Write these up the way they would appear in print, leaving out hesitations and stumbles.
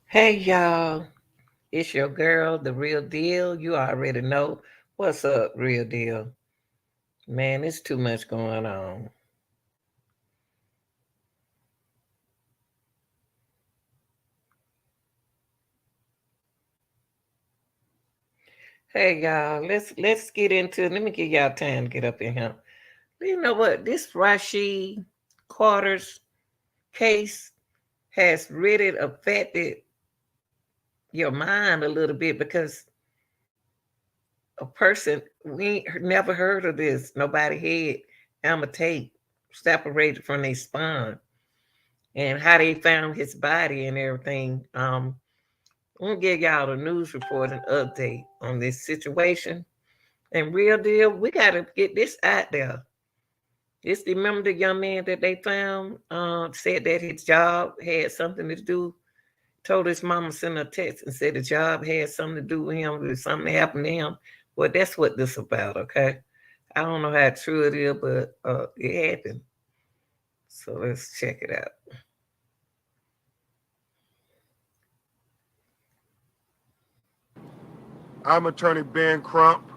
Hey y'all, it's your girl, the real deal. You already know what's up, real deal. Man, it's too much going on. Hey y'all, let's get into it. Let me give y'all time to get up in here. You know what? This Rasheem Carter's case has really affected your mind a little bit because a person we never heard of this. Nobody had amputate separated from their spine and how they found his body and everything. I'm gonna give y'all the news report and update on this situation. And real deal, we gotta get this out there. This remember the young man that they found said that his job had something to do. Told his mama sent a text and said the job had something to do with him. If something happened to him, well, that's what this about. Okay, I don't know how true it is, but it happened. So let's check it out. I'm attorney Ben Crump,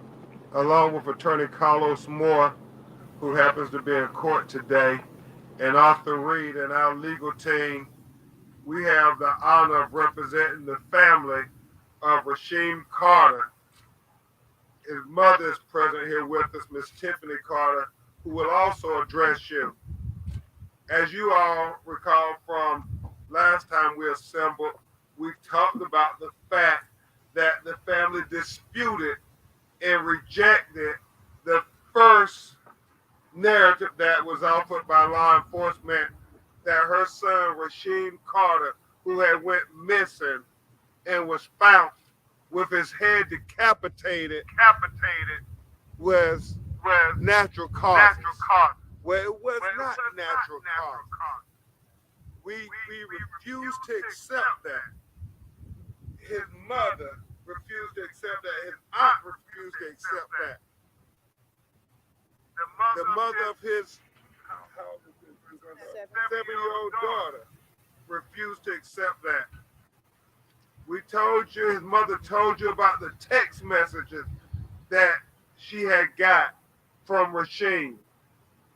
along with attorney Carlos Moore, who happens to be in court today, and Arthur Reed and our legal team. We have the honor of representing the family of Rasheem Carter. His mother is present here with us, Miss Tiffany Carter, who will also address you. As you all recall from last time we assembled, we talked about the fact that the family disputed and rejected the first narrative that was offered by law enforcement that her son Rasheem Carter, who had went missing and was found with his head decapitated, was natural causes. Well, it was not natural causes. We refused to accept that. His mother refused to accept that. His aunt refused to accept that. The mother of his 7-year-old daughter refused to accept that. We told you, his mother told you about the text messages that she had got from Rasheem,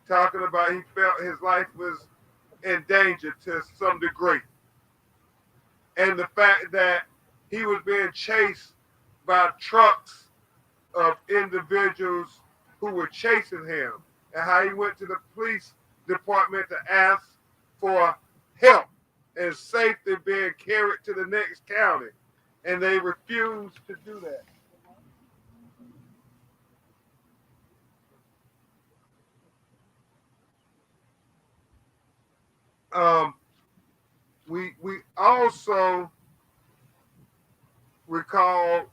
talking about he felt his life was in danger to some degree. And the fact that he was being chased by trucks of individuals who were chasing him, and how he went to the police department to ask for help and safety being carried to the next county, and they refused to do that. Um, we also recall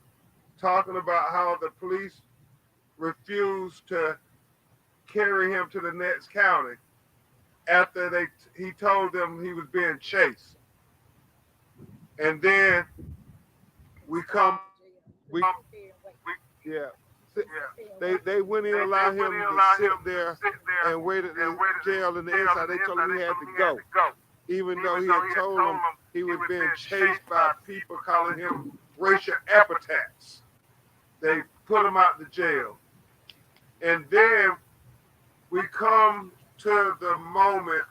talking about how the police refused to carry him to the next county after he told them he was being chased. And then we come we yeah. They wouldn't even allow him to sit there and wait at the jail in the inside. They told him he had to go, even though he had told them he was being chased by people calling him racial epithets. They put him out the jail. And then we come to the moment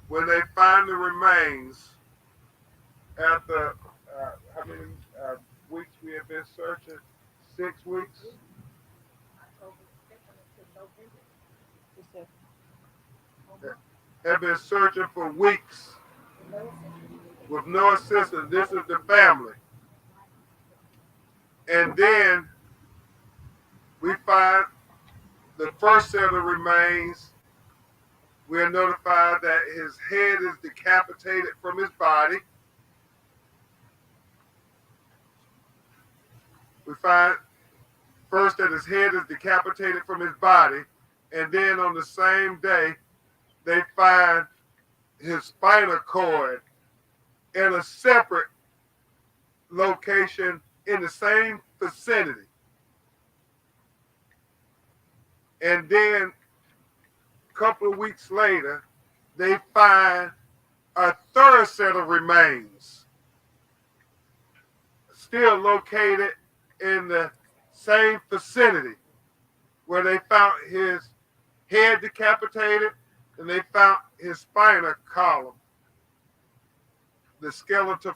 when they find the remains after how many weeks we have been searching? 6 weeks? Have been searching for weeks with no assistance. This is the family. And then we find the first set of remains. We are notified that his head is decapitated from his body. We find first that his head is decapitated from his body, and then on the same day, they find his spinal cord in a separate location in the same vicinity. And then a couple of weeks later, they find a third set of remains still located in the same vicinity where they found his head decapitated and they found his spinal column, the skeletal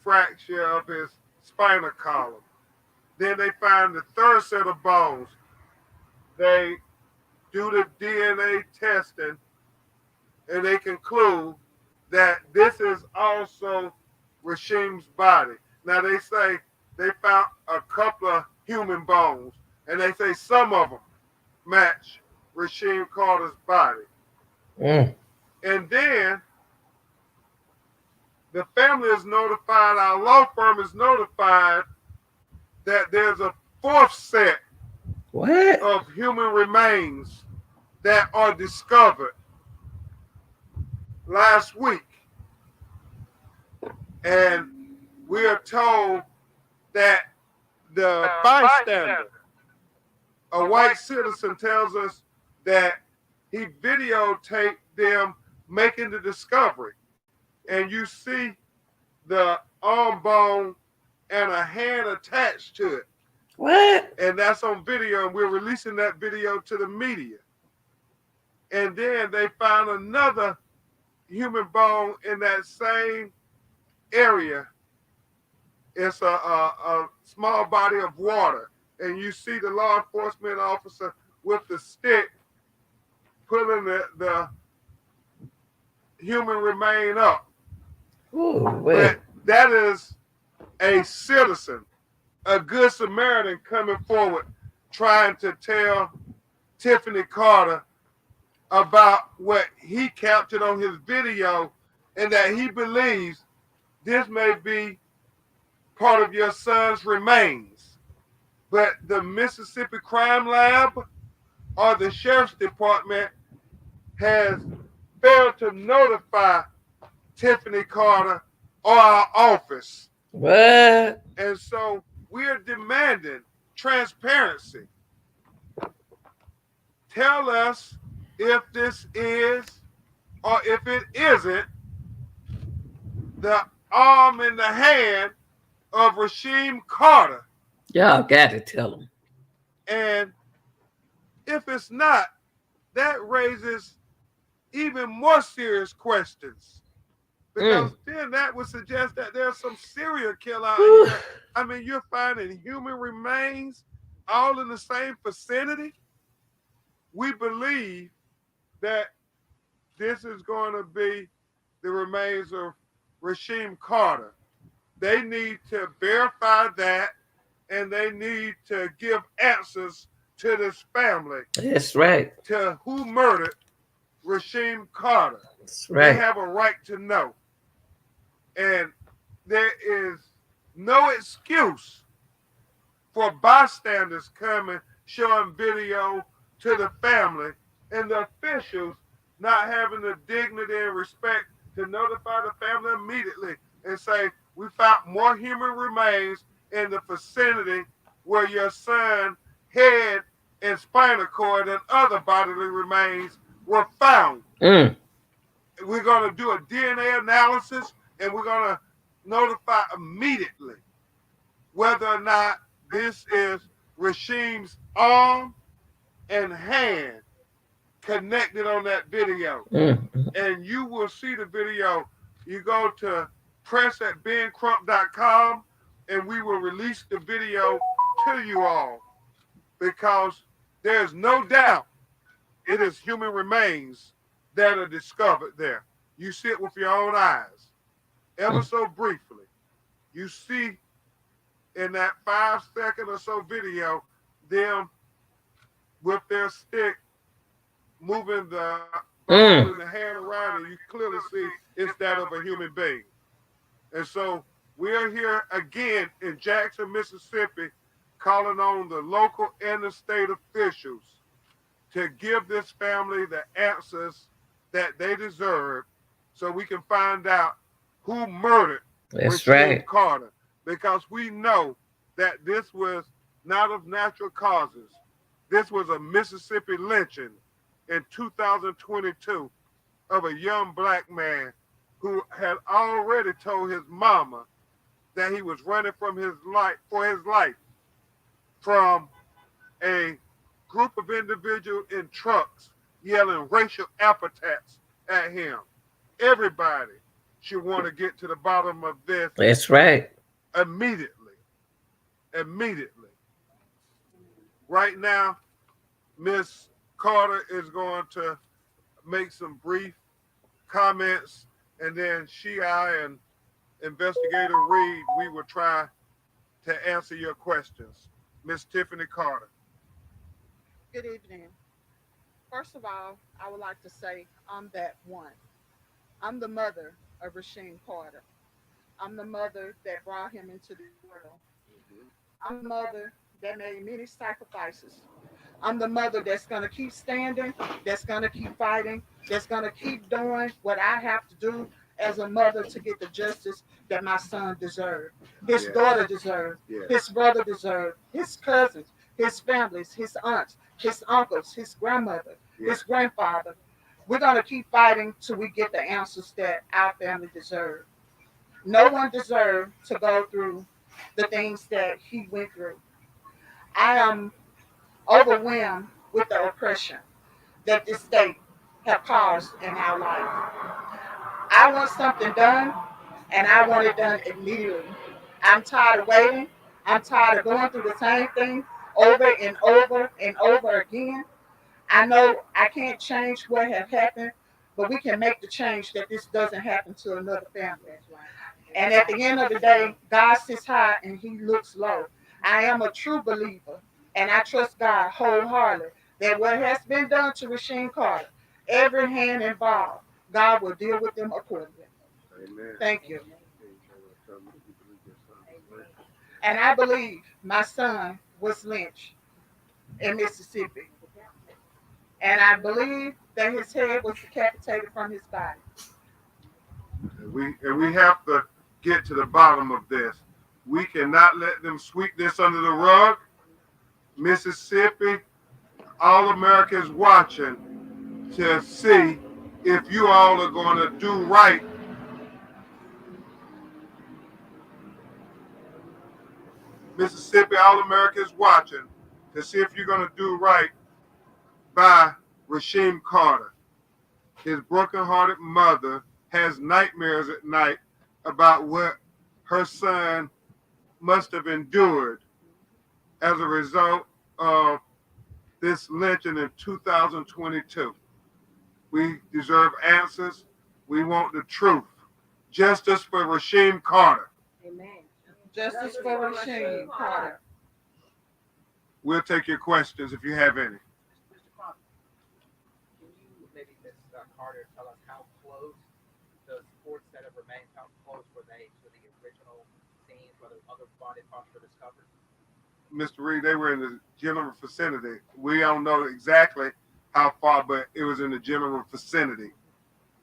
fracture of his spinal column. Then they find the third set of bones. They do the DNA testing and they conclude that this is also Rasheem's body. Now they say they found a couple of human bones and they say some of them match Rasheem Carter's body. Mm. And then the family is notified, our law firm is notified that there's a fourth set What? of human remains that are discovered last week. And we are told that the bystander, a white citizen, tells us that he videotaped them making the discovery. And you see the arm bone and a hand attached to it. What? And that's on video, and we're releasing that video to the media. And then they found another human bone in that same area. It's a small body of water. And you see the law enforcement officer with the stick pulling the human remain up. Ooh, But that is a citizen, a good Samaritan coming forward, trying to tell Tiffany Carter about what he captured on his video and that he believes this may be part of your son's remains. But the Mississippi Crime Lab or the Sheriff's Department has failed to notify Tiffany Carter or our office. what? And so we're demanding transparency. Tell us if this is or if it isn't the arm and the hand of Rasheem Carter. Y'all got to tell them. And if it's not, that raises even more serious questions. Because then that would suggest that there's some serial killer out here. I mean, you're finding human remains all in the same vicinity. We believe that this is going to be the remains of Rasheem Carter. They need to verify that, and they need to give answers to this family. That's right. To who murdered Rasheem Carter. That's right. They have a right to know. And there is no excuse for bystanders coming, showing video to the family, and the officials not having the dignity and respect to notify the family immediately and say, we found more human remains in the vicinity where your son's head and spinal cord and other bodily remains were found. We're going to do a DNA analysis, and we're going to notify immediately whether or not this is Rasheem's arm and hand connected on that video. And you will see the video. You go to press@bencrump.com, and we will release the video to you all, because there's no doubt it is human remains that are discovered there. You see it with your own eyes. Ever so briefly, you see in that 5-second or so video them with their stick moving the hand around, and you clearly see it's that of a human being. And so we are here again in Jackson, Mississippi, calling on the local and the state officials to give this family the answers that they deserve, so we can find out who murdered Rasheem Carter. Because we know that this was not of natural causes. This was a Mississippi lynching in 2022 of a young black man who had already told his mama that he was running from his life for his life from a group of individuals in trucks yelling racial epithets at him. Everybody should want to get to the bottom of this That's right. immediately. Immediately. Right now, Miss Carter is going to make some brief comments, and then and Investigator Reed, we will try to answer your questions. Miss Tiffany Carter. Good evening. First of all, I would like to say I'm that one. I'm the mother of Rasheem Carter. I'm the mother that brought him into this world. I'm the mother that made many sacrifices. I'm the mother that's going to keep standing, that's going to keep fighting, that's going to keep doing what I have to do as a mother to get the justice that my son deserved, his daughter deserved, his brother deserved, his cousins, his families, his aunts, his uncles, his grandmother, his grandfather. We're going to keep fighting till we get the answers that our family deserves. No one deserved to go through the things that he went through. I am overwhelmed with the oppression that this state have caused in our life. I want something done, and I want it done immediately. I'm tired of waiting. I'm tired of going through the same thing over and over and over again. I know I can't change what has happened, but we can make the change that this doesn't happen to another family. And at the end of the day, God sits high and he looks low. I am a true believer, and I trust God wholeheartedly that what has been done to Rasheem Carter, every hand involved, God will deal with them accordingly. Amen. Thank you. And I believe my son was lynched in Mississippi. And I believe that his head was decapitated from his body. And we have to get to the bottom of this. We cannot let them sweep this under the rug. Mississippi, all America is watching to see if you all are going to do right. Mississippi, all America is watching to see if you're going to do right by Rasheem Carter. His broken-hearted mother has nightmares at night about what her son must have endured as a result of this lynching in 2022. We deserve answers. We want the truth. Justice for Rasheem Carter. Justice for Rasheem Carter. We'll take your questions if you have any. Mr. Crump, can you maybe Miss Carter tell us how close the sports center remains? How close were they to the original scenes where the other body parts were discovered? Mr. Reed, they were in the general vicinity. We don't know exactly how far, but it was in the general vicinity.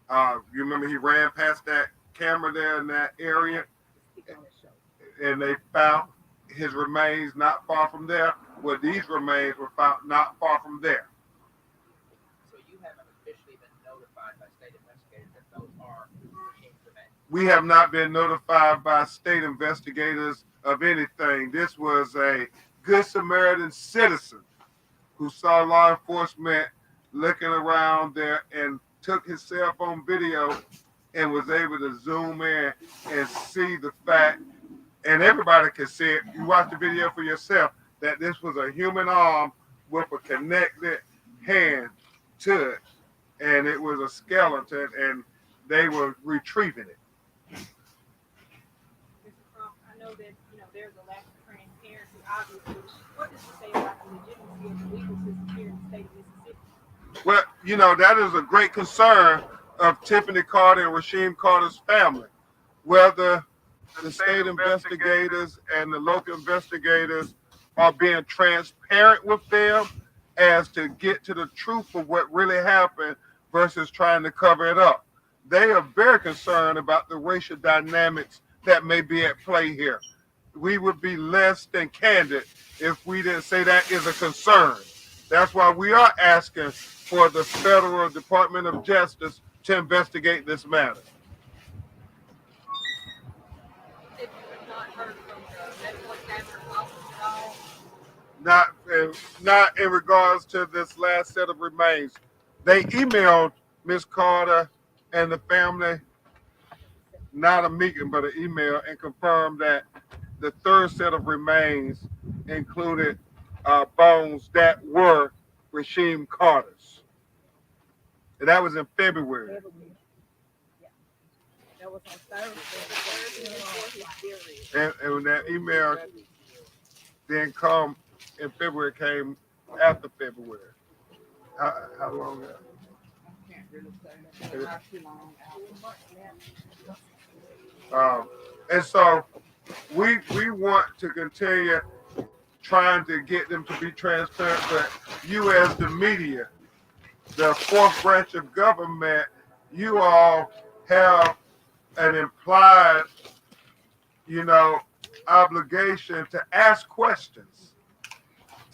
You remember he ran past that camera there in that area, and they found his remains not far from there. Well, these remains were found not far from there. So you haven't officially been notified by state investigators that those are Raheem's remains? We have not been notified by state investigators of anything. This was a Good Samaritan citizen who saw law enforcement looking around there and took his cell phone video and was able to zoom in and see the fact, and everybody can see it. You watch the video for yourself, that this was a human arm with a connected hand to it, and it was a skeleton, and they were retrieving it. Mr. Crump, I know that there's a lack of transparency, obviously. What does it say about the legitimacy of the legal system here in the state of Mississippi? Well, that is a great concern of Tiffany Carter and Rasheem Carter's family. Whether the state investigators and the local investigators are being transparent with them as to get to the truth of what really happened versus trying to cover it up. They are very concerned about the racial dynamics that may be at play here. We would be less than candid if we didn't say that is a concern. That's why we are asking for the Federal Department of Justice to investigate this matter. and not in regards to this last set of remains. They emailed Miss Carter and the family, not a meeting, but an email, and confirmed that the third set of remains included bones that were Rasheem Carter's. And that was in February. Yeah, that was on Thursday Thursday before before his his burial. burial. And when that email didn't come in February, came after February. How long? I can't really say, but not too long after. 4 months now. Um, and so we want to continue trying to get them to be transparent, but you as the media, the fourth branch of government, you all have an implied, you know, obligation to ask questions,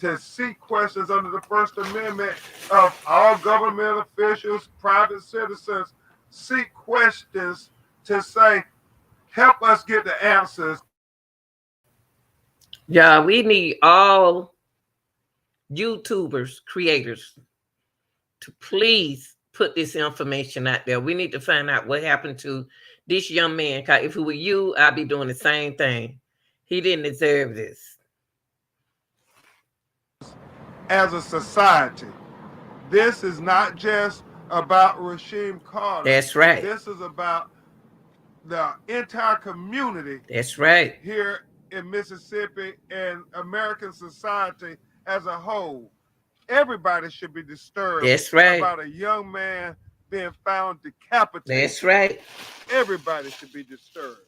to seek questions under the First Amendment of all government officials, private citizens, seek questions to say, help us get the answers. Yeah, we need all YouTubers, creators to please put this information out there. We need to find out what happened to this young man. 'Cause if it were you, I'd be doing the same thing. He didn't deserve this. As a society, this is not just about Rasheem Carter. That's right. This is about the entire community That's right. here in Mississippi and American society as a whole. Everybody should be disturbed That's right. about a young man being found decapitated. That's right. Everybody should be disturbed.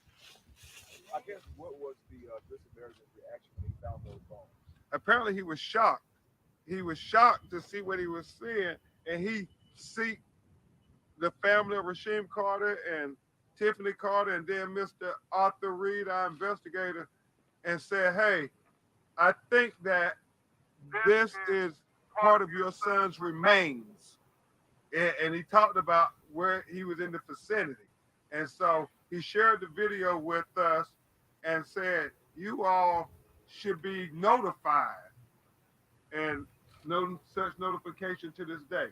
I guess what was the Good Samaritan's reaction when he found those bones? Apparently, he was shocked. He was shocked to see what he was seeing, and he seeked the family of Rasheem Carter and Tiffany Carter, and then Mr. Arthur Reed, our investigator, and said, "Hey, I think that this is part of your son's remains." And he talked about where he was in the vicinity. And so he shared the video with us and said, you all should be notified. And no such notification to this day.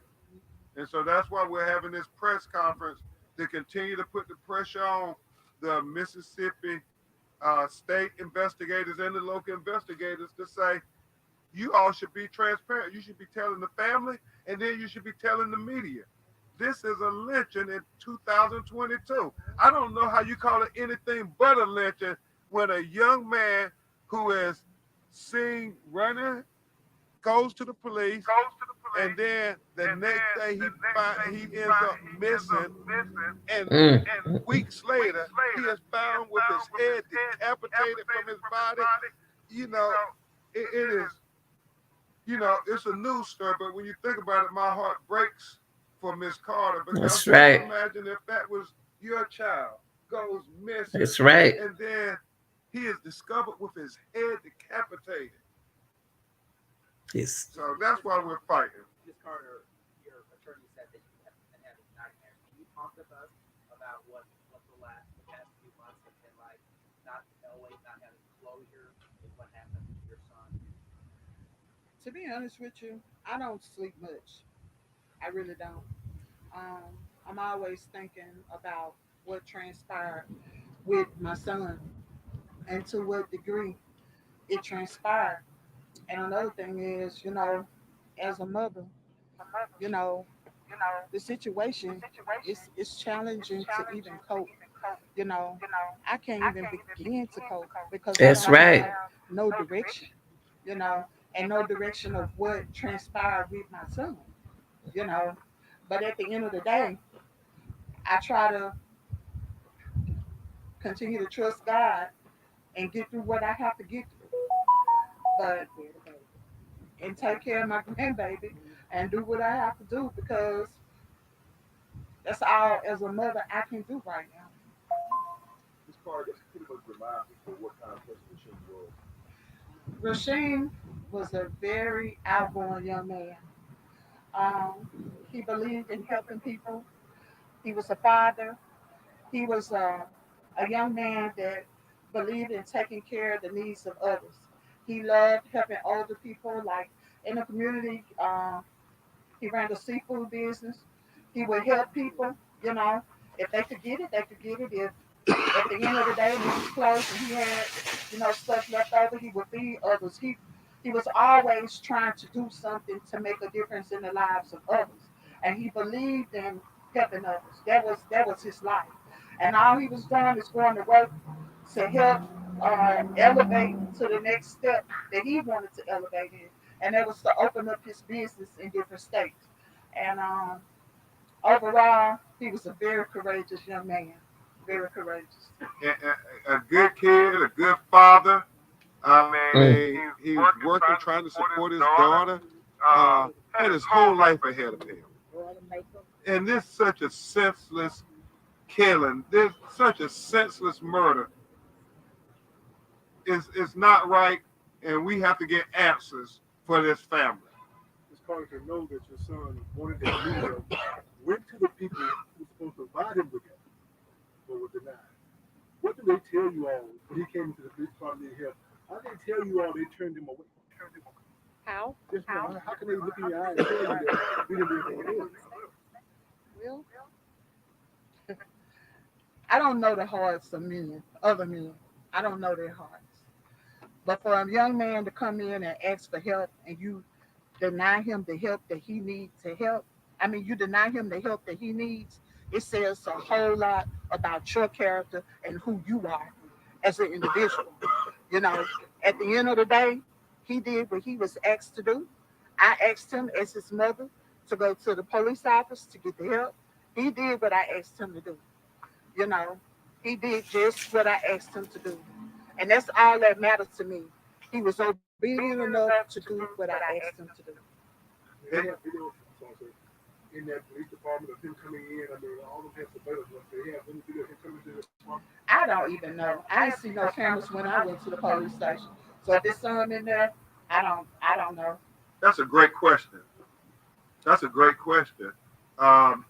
And so that's why we're having this press conference to continue to put the pressure on the Mississippi state investigators and the local investigators to say, you all should be transparent. You should be telling the family, and then you should be telling the media. This is a lynching in 2022. I don't know how you call it anything but a lynching when a young man who is seen running goes to the police, and then the next day he ends up missing, and Mm. weeks later he is found with his head decapitated from his body. You know, it is, it's a news story, but when you think about it, my heart breaks for Miss Carter, because That's just right. imagine if that was your child goes missing, That's right. and then he is discovered with his head decapitated. Yes. So that's why we're fighting. Ms. Carter, your attorney said that you have been having nightmares. Can you talk with us about what the past few months have been like? Not always not having closure with what happened to your son. To be honest with you, I don't sleep much. I really don't. I'm always thinking about what transpired with my son and to what degree it transpired. And another thing is, as a mother, you know, the situation is challenging to even cope. You know, I can't even begin to cope because I That's don't right. have no direction, you know, and no direction of what transpired with my son, you know. But at the end of the day, I try to continue to trust God and get through what I have to get through, but and take care of my grandbaby and do what I have to do because that's all as a mother I can do right now. Ms. Carter, just pretty much remind people what kind of person Rasheem was. Rasheem was a very outgoing young man. Um, he believed in helping people. He was a father. He was a young man that believed in taking care of the needs of others. He loved helping older people, like in the community. He ran a seafood business. He would help people, you know. If they could get it, they could get it. If at the end of the day, when he was closed and he had, stuff left over, he would feed others. He was always trying to do something to make a difference in the lives of others, and he believed in helping others. That was his life, and all he was doing is going to work to help elevate to the next step that he wanted to elevate in, and that was to open up his business in different states. And overall, he was a very courageous young man, very courageous. A good kid, a good father. I Mm. mean, he's working, trying to support his daughter. Had his whole life ahead of him. And this such a senseless killing, this such a senseless murder is not right, and we have to get answers for this family. It's hard to know that your son wanted to meet him, went to the people who were supposed to provide him with him, but was denied. What did they tell you all when he came into the police department here? How did they tell you all they turned him away? How? Just how can they look in your eyes and tell you that we didn't do anything to live? Well, I don't know the hearts of men, other men. I don't know their hearts. But for a young man to come in and ask for help and you deny him the help that he needs to help, I mean, you deny him the help that he needs, it says a whole lot about your character and who you are as an individual. You know, at the end of the day, he did what he was asked to do. I asked him as his mother to go to the police office to get the help. He did what I asked him to do. You know, he did just what I asked him to do. And that's all that matters to me. He was obedient enough to do what I asked him to do. They have video in that police department of him coming in. I mean, all of them have surveillance. They have any video of him coming to the department. I don't even know. I didn't see no cameras when I went to the police station. So if there's some in there, I don't know. That's a great question. That's a great question. Um,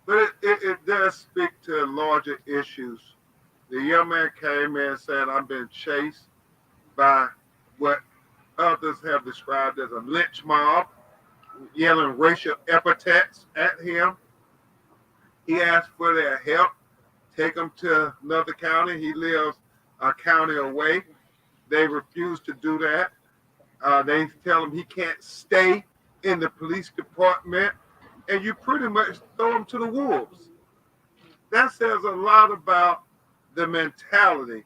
but it does speak to larger issues. The young man came in and said, "I've been chased by what others have described as a lynch mob, yelling racial epithets at him." He asked for their help, take him to another county. He lives a county away. They refuse to do that. They tell him he can't stay in the police department, and you pretty much throw him to the wolves. That says a lot about the mentality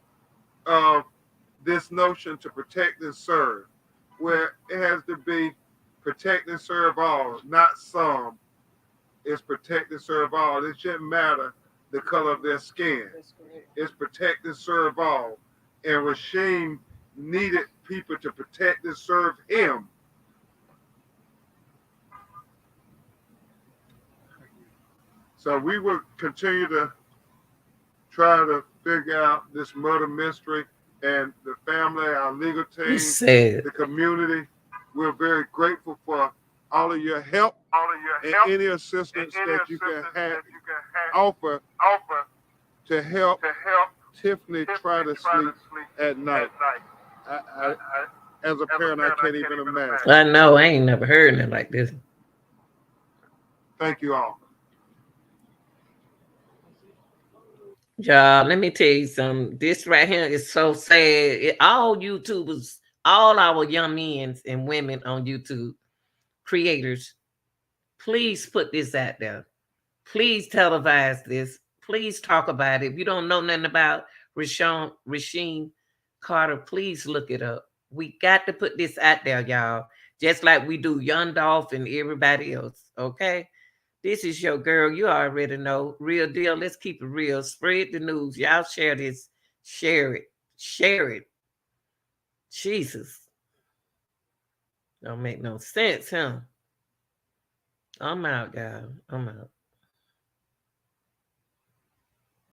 of this notion to protect and serve, where it has to be protect and serve all, not some. It's protect and serve all. It shouldn't matter the color of their skin. That's correct. It's protect and serve all. And Rasheem needed people to protect and serve him. So we will continue to try to figure out this murder mystery, and the family, our legal You team, said the community. We're very grateful for all of your help and any assistance that you can offer to help Tiffany try to sleep at night. I, as a parent, I can't even imagine. I know I ain't never heard it like this. Thank you all. Y'all, let me tell you something. This right here is so sad. All YouTubers, all our young men and women on YouTube, creators, please put this out there. Please televise this. Please talk about it. If you don't know nothing about Rasheem Carter, please look it up. We got to put this out there, y'all. Just like we do Young Dolph and everybody else. Okay? This is your girl. You already know. Real deal. Let's keep it real. Spread the news. Y'all share this. Share it. Share it. Jesus. Don't make no sense, huh? I'm out, y'all. I'm out.